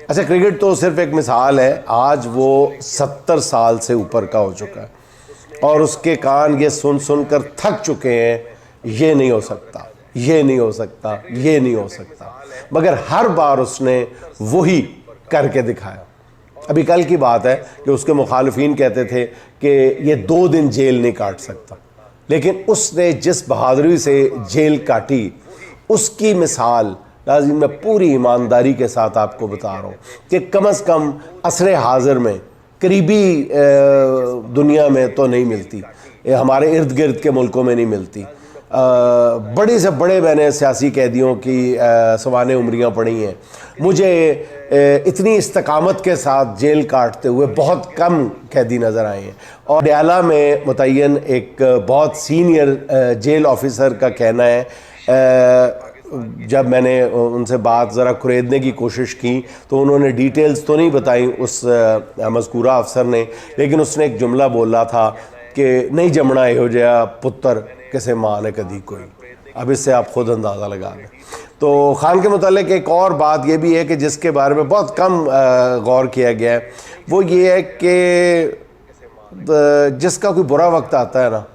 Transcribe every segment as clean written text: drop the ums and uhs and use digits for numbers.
अच्छा, क्रिकेट तो सिर्फ एक मिसाल है, आज वो 70 साल से ऊपर का हो चुका है और उसके कान ये सुन सुन कर थक चुके हैं, ये नहीं हो सकता, ये नहीं हो सकता, ये नहीं हो सकता, मगर हर बार उसने वही करके दिखाया। अभी कल की बात है कि उसके मुखालिफिन कहते थे कि ये 2 दिन जेल नहीं काट सकता, लेकिन उसने जिस बहादुरी से जेल काटी उसकी मिसाल नाज़रीन मैं पूरी ईमानदारी के साथ आपको बता रहा हूँ कि कम अज़ कम असरे हाजिर में करीबी दुनिया में तो नहीं मिलती, हमारे इर्द गिर्द के मुल्कों में नहीं मिलती। बड़े से बड़े मैंने सियासी कैदियों की सवाने उम्रियाँ पढ़ी हैं। मुझे इतनी इस्तकामत के साथ जेल काटते हुए बहुत कम कैदी नज़र आए हैं। और डयाला में मुतय्यन एक बहुत सीनियर जेल ऑफिसर का कहना है, जब मैंने उनसे बात ज़रा कुरेदने की कोशिश की तो उन्होंने डिटेल्स तो नहीं बताई उस मज़कूरा अफसर ने, लेकिन उसने एक जुमला बोला था कि नहीं जमना एहो जिहा पुत्र किसे माँ ने कदी कोई। अब इससे आप ख़ुद अंदाज़ा लगा लें। तो ख़ान के मुतालिक एक और बात यह भी है कि जिसके बारे में बहुत कम गौर किया गया है, वो ये है कि जिसका कोई बुरा वक्त आता है ना,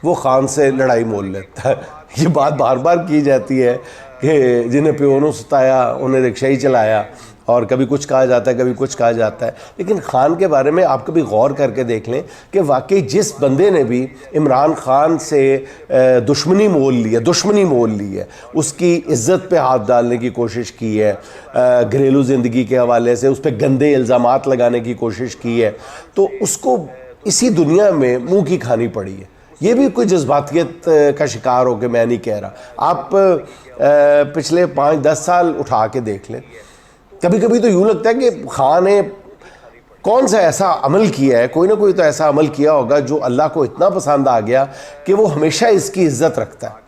वो ख़ान से लड़ाई मोल लेता है। ये बात बार बार की जाती है कि जिन्हें प्योनों सताया उन्हें रिक्शा ही चलाया, और कभी कुछ कहा जाता है, कभी कुछ कहा जाता है। लेकिन ख़ान के बारे में आप कभी गौर करके देख लें कि वाकई जिस बंदे ने भी इमरान ख़ान से दुश्मनी मोल ली है, उसकी इज़्ज़त पे हाथ डालने की कोशिश की है, घरेलू ज़िंदगी के हवाले से उस पर गंदे इल्ज़ामात लगाने की कोशिश की है, तो उसको इसी दुनिया में मुँह की खानी पड़ी है। ये भी कोई जज्बातियत का शिकार हो के मैं नहीं कह रहा। आप पिछले 5-10 साल उठा के देख लें, कभी कभी तो यूँ लगता है कि ख़ान ने कौन सा ऐसा अमल किया है, कोई ना कोई तो ऐसा अमल किया होगा जो अल्लाह को इतना पसंद आ गया कि वो हमेशा इसकी इज़्ज़त रखता है।